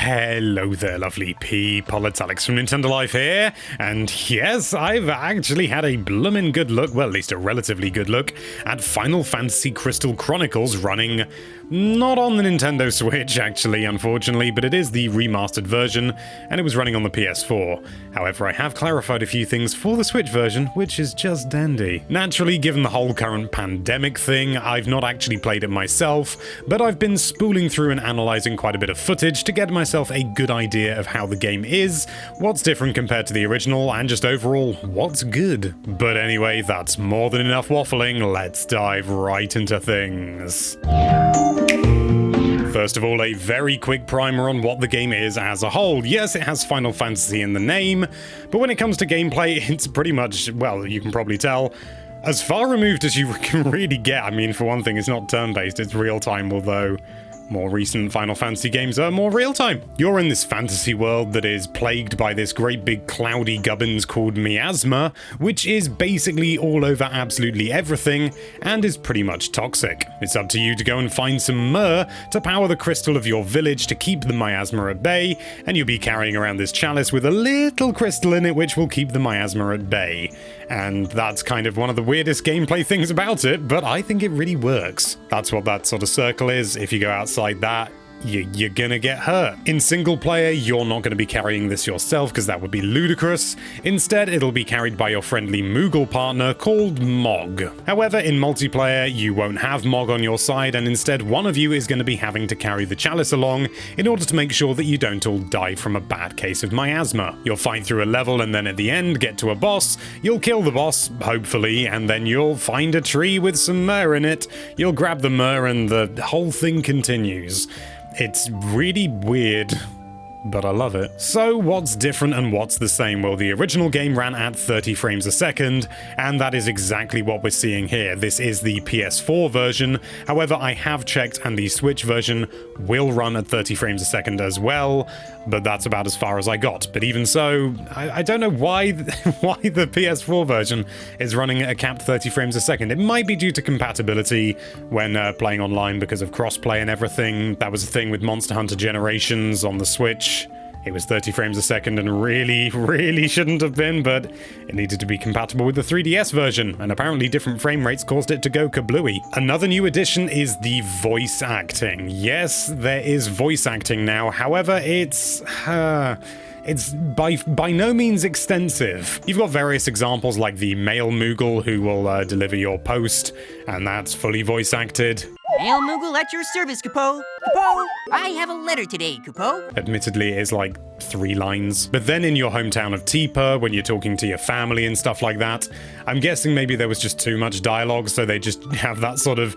Hello there, lovely people. It's Alex from Nintendo Life here, and yes, I've actually had a bloomin' good look, well, at least a relatively good look, at Final Fantasy Crystal Chronicles running not on the Nintendo Switch, actually, unfortunately, but it is the remastered version, and it was running on the PS4. However, I have clarified a few things for the Switch version, which is just dandy. Naturally, given the whole current pandemic thing, I've not actually played it myself, but I've been spooling through and analysing quite a bit of footage to get myself a good idea of how the game is, what's different compared to the original, and just overall, what's good. But anyway, that's more than enough waffling, let's dive right into things. First of all, a very quick primer on what the game is as a whole. Yes, it has Final Fantasy in the name, but when it comes to gameplay, it's pretty much, well, you can probably tell, as far removed as you can really get. I mean, for one thing, it's not turn-based, it's real-time, although more recent Final Fantasy games are more real-time. You're in this fantasy world that is plagued by this great big cloudy gubbins called miasma, which is basically all over absolutely everything, and is pretty much toxic. It's up to you to go and find some myrrh to power the crystal of your village to keep the miasma at bay, and you'll be carrying around this chalice with a little crystal in it which will keep the miasma at bay. And that's kind of one of the weirdest gameplay things about it, but I think it really works. That's what that sort of circle is. If you go outside that, you're gonna get hurt. In single player, you're not gonna be carrying this yourself because that would be ludicrous. Instead, it'll be carried by your friendly Moogle partner called Mog. However, in multiplayer, you won't have Mog on your side, and instead one of you is gonna be having to carry the chalice along in order to make sure that you don't all die from a bad case of miasma. You'll fight through a level and then at the end get to a boss, you'll kill the boss, hopefully, and then you'll find a tree with some myrrh in it, you'll grab the myrrh and the whole thing continues. It's really weird, but I love it. So what's different and what's the same? Well, the original game ran at 30 frames a second, and that is exactly what we're seeing here. This is the PS4 version. However, I have checked and the Switch version will run at 30 frames a second as well, but that's about as far as I got. But even so, I don't know why the PS4 version is running at a capped 30 frames a second. It might be due to compatibility when playing online because of crossplay and everything. That was a thing with Monster Hunter Generations on the Switch. It was 30 frames a second and really shouldn't have been, but it needed to be compatible with the 3DS version, and apparently different frame rates caused it to go kablooey. Another new addition is the voice acting. Yes, there is voice acting now, however, it's by no means extensive. You've got various examples like the male Moogle who will deliver your post, and that's fully voice acted. Male Moogle at your service, Kupo. Kupo, I have a letter today, Kupo. Admittedly, it is like 3 lines. But then in your hometown of Teepa, when you're talking to your family and stuff like that, I'm guessing maybe there was just too much dialogue, so they just have that sort of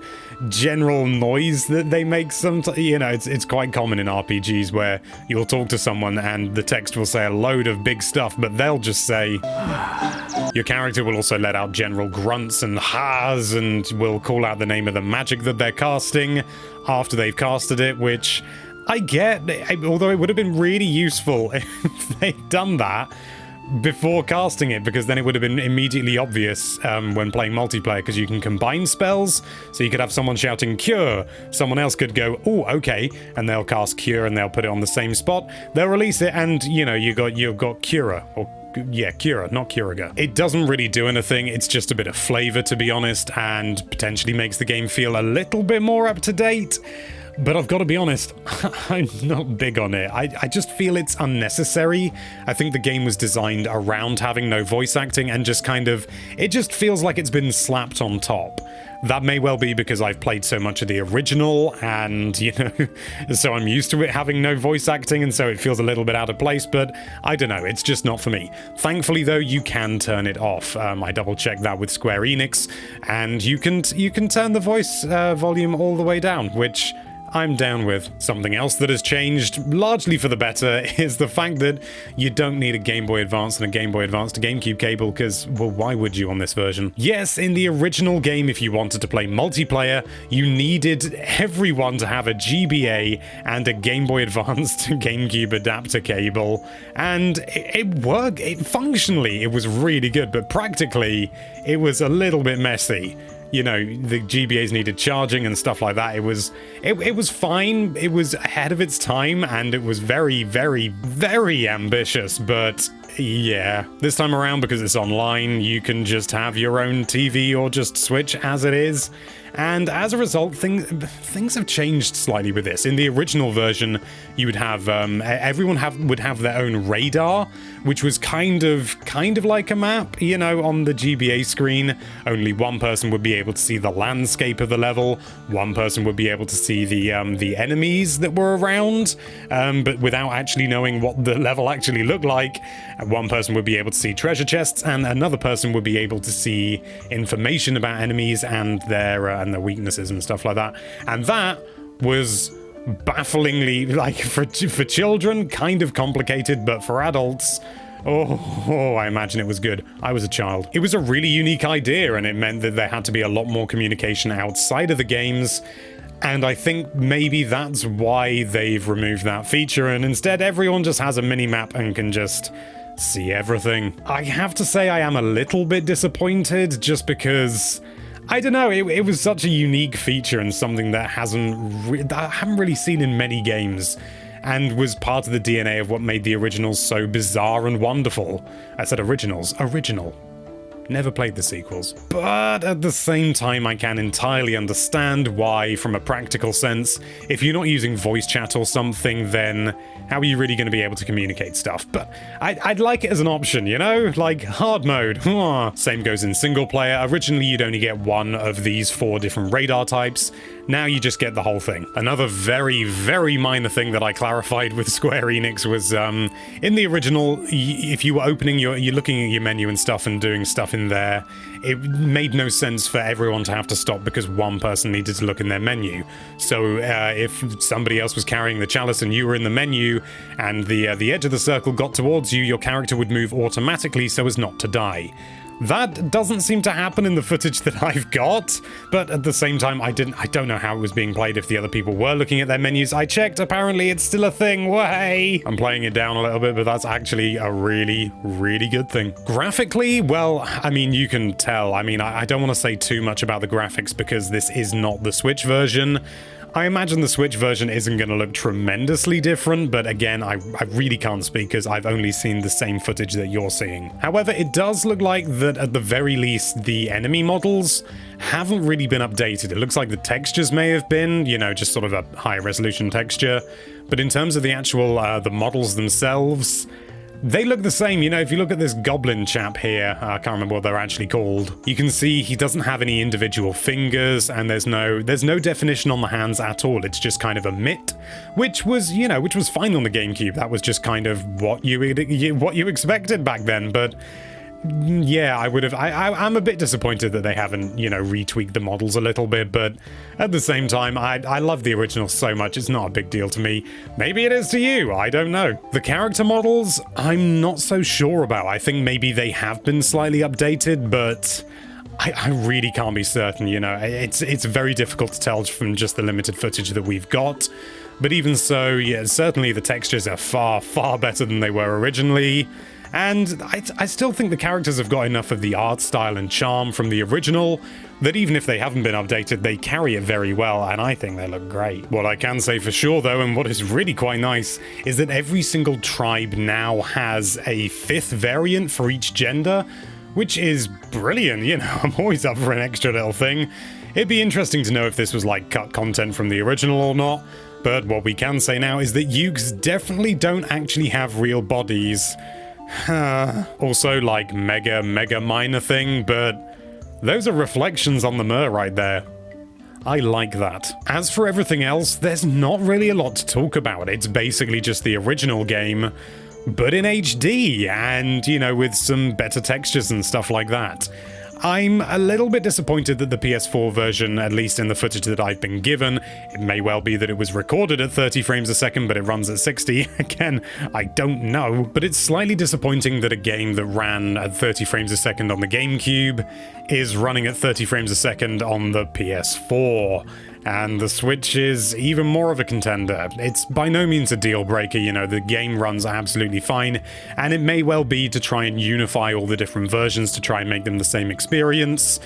general noise that they make sometimes. You know, it's quite common in RPGs where you'll talk to someone and the text will say a load of big stuff, but they'll just say... Your character will also let out general grunts and ha's and will call out the name of the magic that they're casting after they've casted it, which I get, although it would have been really useful if they'd done that before casting it, because then it would have been immediately obvious when playing multiplayer, because you can combine spells, so you could have someone shouting cure, someone else could go, oh, okay, and they'll cast cure and they'll put it on the same spot, they'll release it, and, you know, you've got Cura, or yeah, Cura, not Curaga. It doesn't really do anything, it's just a bit of flavor, to be honest, and potentially makes the game feel a little bit more up to date. But I've got to be honest, I'm not big on it. I just feel it's unnecessary. I think the game was designed around having no voice acting and just kind of, it just feels like it's been slapped on top. That may well be because I've played so much of the original and, you know, so I'm used to it having no voice acting and so it feels a little bit out of place, but I don't know, it's just not for me. Thankfully, though, you can turn it off. I double-checked that with Square Enix, and you can turn the voice volume all the way down, which I'm down with. Something else that has changed, largely for the better, is the fact that you don't need a Game Boy Advance and a Game Boy Advance to GameCube cable, because, well, why would you on this version? Yes, in the original game, if you wanted to play multiplayer, you needed everyone to have a GBA and a Game Boy Advance to GameCube adapter cable, and it worked. Functionally, it was really good, but practically, it was a little bit messy. you know, the GBAs needed charging and stuff like that. It was fine. It was ahead of its time, and it was very, very, very ambitious, but yeah, this time around, because it's online, you can just have your own TV or just Switch as it is. And as a result, things have changed slightly with this. In the original version, you would have everyone would have their own radar, which was kind of like a map, you know, on the GBA screen. Only one person would be able to see the landscape of the level. One person would be able to see the enemies that were around, but without actually knowing what the level actually looked like. One person would be able to see treasure chests, and another person would be able to see information about enemies and their weaknesses and stuff like that. And that was bafflingly, like, for children, kind of complicated, but for adults, oh, I imagine it was good. I was a child. It was a really unique idea, and it meant that there had to be a lot more communication outside of the games. And I think maybe that's why they've removed that feature, and instead everyone just has a mini-map and can just see everything. I have to say I am a little bit disappointed, just because, I don't know, it was such a unique feature and something that I haven't really seen in many games, and was part of the DNA of what made the originals so bizarre and wonderful. I said originals. Original. Never played the sequels. But at the same time, I can entirely understand why, from a practical sense, if you're not using voice chat or something, then how are you really going to be able to communicate stuff? But I'd like it as an option, you know? Like, hard mode. Same goes in single player. Originally, you'd only get one of these 4 different radar types. Now you just get the whole thing. Another very, very minor thing that I clarified with Square Enix was, in the original, if you were opening you're looking at your menu and stuff and doing stuff in there, it made no sense for everyone to have to stop because one person needed to look in their menu. So if somebody else was carrying the chalice and you were in the menu and the edge of the circle got towards you, your character would move automatically so as not to die. That doesn't seem to happen in the footage that I've got, but at the same time, I don't know how it was being played if the other people were looking at their menus. I checked, apparently it's still a thing, way! I'm playing it down a little bit, but that's actually a really, really good thing. Graphically, well, I mean, you can tell. I mean, I don't want to say too much about the graphics because this is not the Switch version. I imagine the Switch version isn't going to look tremendously different, but again, I really can't speak because I've only seen the same footage that you're seeing. However, it does look like that at the very least, the enemy models haven't really been updated. It looks like the textures may have been, you know, just sort of a high resolution texture. But in terms of the actual, the models themselves, they look the same. You know, if you look at this goblin chap here, I can't remember what they're actually called, you can see he doesn't have any individual fingers, and there's no definition on the hands at all. It's just kind of a mitt, which was, you know, which was fine on the GameCube. That was just kind of what you expected back then, but yeah, I'm a bit disappointed that they haven't, you know, retweaked the models a little bit, but at the same time, I love the original so much, it's not a big deal to me. Maybe it is to you, I don't know. The character models, I'm not so sure about. I think maybe they have been slightly updated, but I really can't be certain, you know. It's very difficult to tell from just the limited footage that we've got. But even so, yeah, certainly the textures are far, far better than they were originally. And I still think the characters have got enough of the art style and charm from the original that even if they haven't been updated, they carry it very well, and I think they look great. What I can say for sure, though, and what is really quite nice, is that every single tribe now has a 5th variant for each gender, which is brilliant, you know. I'm always up for an extra little thing. It'd be interesting to know if this was like cut content from the original or not, but what we can say now is that Yugs definitely don't actually have real bodies. Also, like, mega minor thing, but those are reflections on the mirror right there. I like that. As for everything else, there's not really a lot to talk about. It's basically just the original game, but in HD, and, you know, with some better textures and stuff like that. I'm a little bit disappointed that the PS4 version, at least in the footage that I've been given, it may well be that it was recorded at 30 frames a second, but it runs at 60. Again, I don't know. But it's slightly disappointing that a game that ran at 30 frames a second on the GameCube is running at 30 frames a second on the PS4. And the Switch is even more of a contender. It's by no means a deal breaker, you know, the game runs absolutely fine, and it may well be to try and unify all the different versions to try and make them the same experience.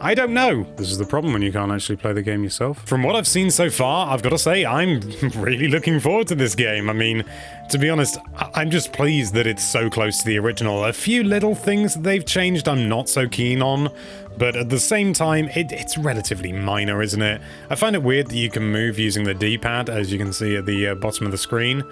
I don't know. This is the problem when you can't actually play the game yourself. From what I've seen so far, I've got to say, I'm really looking forward to this game. I mean, to be honest, I'm just pleased that it's so close to the original. A few little things that they've changed I'm not so keen on, but at the same time, it's relatively minor, isn't it? I find it weird that you can move using the D-pad, as you can see at the bottom of the screen.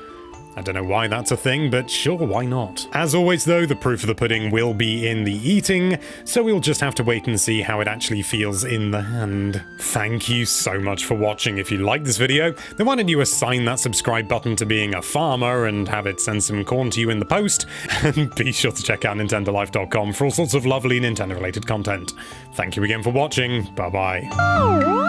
I don't know why that's a thing, but sure, why not? As always though, the proof of the pudding will be in the eating, so we'll just have to wait and see how it actually feels in the hand. Thank you so much for watching. If you liked this video, then why don't you assign that subscribe button to being a farmer and have it send some corn to you in the post, and be sure to check out nintendolife.com for all sorts of lovely Nintendo related content. Thank you again for watching, bye bye.